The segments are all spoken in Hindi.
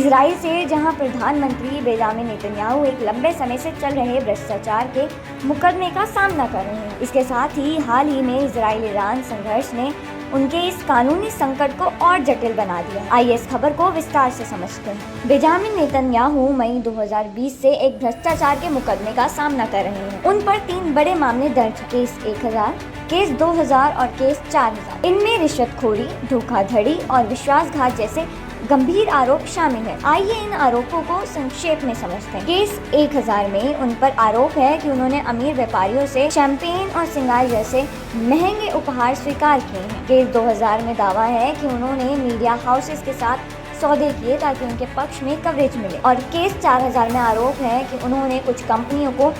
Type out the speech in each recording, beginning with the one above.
इजराइल से जहां प्रधानमंत्री बेंजामिन नेतन्याहू एक लंबे समय से चल रहे भ्रष्टाचार के मुकदमे का सामना कर रहे हैं। इसके साथ ही हाल ही में इजराइल ईरान संघर्ष ने उनके इस कानूनी संकट को और जटिल बना दिया। आइए इस खबर को विस्तार से समझते हैं। बेंजामिन नेतन्याहू मई 2020 से एक भ्रष्टाचार के मुकदमे का सामना कर रहे हैं। उन पर 3 बड़े मामले दर्ज हैं। केस 1000, केस 2000 और केस 4000। इनमें रिश्वतखोरी, धोखाधड़ी और विश्वासघात जैसे गंभीर आरोप शामिल हैं। आइए इन आरोपों को संक्षेप में समझते हैं। केस 1000 में उन पर आरोप है कि उन्होंने अमीर व्यापारियों से शैंपेन और सिंगार जैसे महंगे उपहार स्वीकार किए हैं। केस 2000 में दावा है कि उन्होंने मीडिया हाउसेस के साथ सौदे किए ताकि उनके पक्ष में कवरेज मिले। और केस 4000 में आरोप है कि उन्होंने कुछ कंपनियों को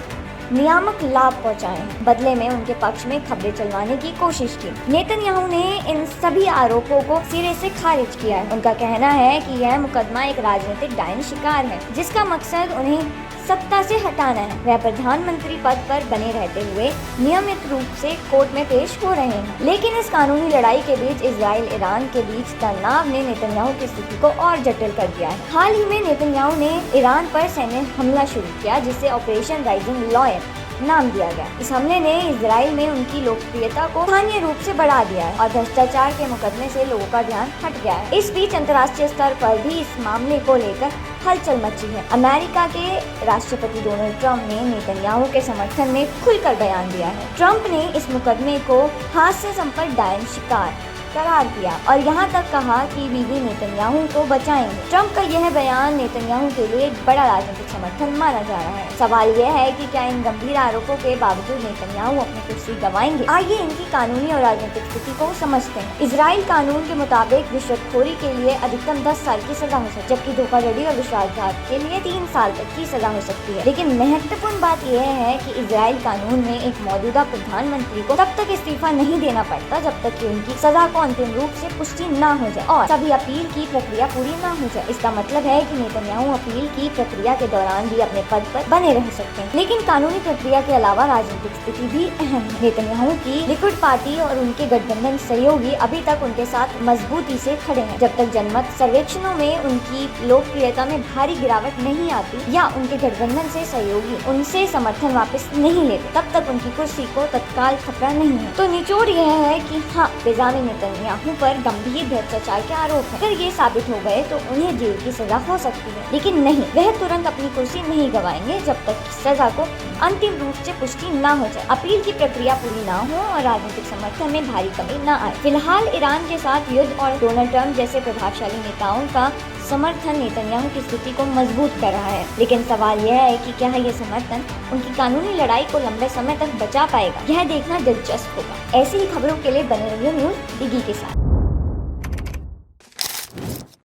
नियामक लाभ पहुंचाए, बदले में उनके पक्ष में खबरें चलवाने की कोशिश की। नेतन्याहू ने इन सभी आरोपों को सिरे से खारिज किया है। उनका कहना है कि यह मुकदमा एक राजनीतिक डायन शिकार है जिसका मकसद उन्हें सत्ता से हटाना है। वह प्रधानमंत्री पद पर बने रहते हुए नियमित रूप से कोर्ट में पेश हो रहे हैं। लेकिन इस कानूनी लड़ाई के बीच इजराइल ईरान के बीच तनाव ने नेतन्याहू की स्थिति को और जटिल कर दिया है। हाल ही में नेतन्याहू ने ईरान पर सैन्य हमला शुरू किया जिसे ऑपरेशन राइजिंग लॉयन नाम दिया गया। इस हमले ने इजराइल में उनकी लोकप्रियता को स्थानीय रूप से बढ़ा दिया है और भ्रष्टाचार के मुकदमे से लोगों का ध्यान हट गया है। इस बीच अंतर्राष्ट्रीय स्तर पर भी इस मामले को लेकर हलचल मची है। अमेरिका के राष्ट्रपति डोनाल्ड ट्रंप ने नेतन्याहू के समर्थन में खुलकर बयान दिया है। ट्रंप ने इस मुकदमे को हास्य संपन्न डायन शिकार करार दिया और यहाँ तक कहा कि बीवी नेतन्याहू को बचाएंगे। ट्रंप का यह बयान नेतन्याहू के लिए एक बड़ा राजनीतिक समर्थन माना जा रहा है। सवाल यह है कि क्या इन गंभीर आरोपों के बावजूद नेतन्याहू अपनी कुर्सी गंवाएंगे? आइए इनकी कानूनी और राजनीतिक स्थिति को समझते हैं। इजराइल कानून के मुताबिक रिश्वतखोरी के लिए अधिकतम 10 साल की सजा हो सकती है, जबकि धोखाधड़ी और विश्वासघात के लिए 3 साल तक की सजा हो सकती है। लेकिन महत्वपूर्ण बात यह है कि इजराइल कानून में एक मौजूदा प्रधानमंत्री को तब तक इस्तीफा नहीं देना पड़ता जब तक कि उनकी सजा को अंतिम रूप से पुष्टि न हो जाए और सभी अपील की प्रक्रिया पूरी न हो जाए। इसका मतलब है कि नेतन्याहू अपील की प्रक्रिया के दौरान भी अपने पद पर बने रह सकते हैं। लेकिन कानूनी प्रक्रिया के अलावा राजनीतिक स्थिति भी अहम है। नेतन्याहू की लिक्विड पार्टी और उनके गठबंधन सहयोगी अभी तक उनके साथ मजबूती से खड़े हैं। जब तक जनमत सर्वेक्षणों में उनकी लोकप्रियता में भारी गिरावट नहीं आती या उनके गठबंधन से सहयोगी उनसे समर्थन वापस नहीं लेते, तब तक उनकी कुर्सी को तत्काल खतरा नहीं है। तो निचोड़ यह है कि हाँ, बेंजामिन नेतन्याहू पर गंभीर भ्रष्टाचार के आरोप हैं। अगर ये साबित हो गए तो उन्हें जेल की सजा हो सकती है, लेकिन नहीं, वह तुरंत अपनी कुर्सी नहीं गंवाएंगे जब तक सजा को अंतिम रूप से पुष्टि न हो जाए, अपील की प्रक्रिया पूरी न हो और राजनीतिक समर्थन में भारी कमी न आए। फिलहाल ईरान के साथ युद्ध और डोनाल्ड ट्रंप जैसे प्रभावशाली नेताओं का समर्थन नेतन्याहू की स्थिति को मजबूत कर रहा है। लेकिन सवाल यह है कि क्या ये समर्थन उनकी कानूनी लड़ाई को लंबे समय तक बचा पाएगा? यह देखना दिलचस्प होगा। ऐसी ही खबरों के लिए बने रहिए न्यूज़ डिगी के साथ।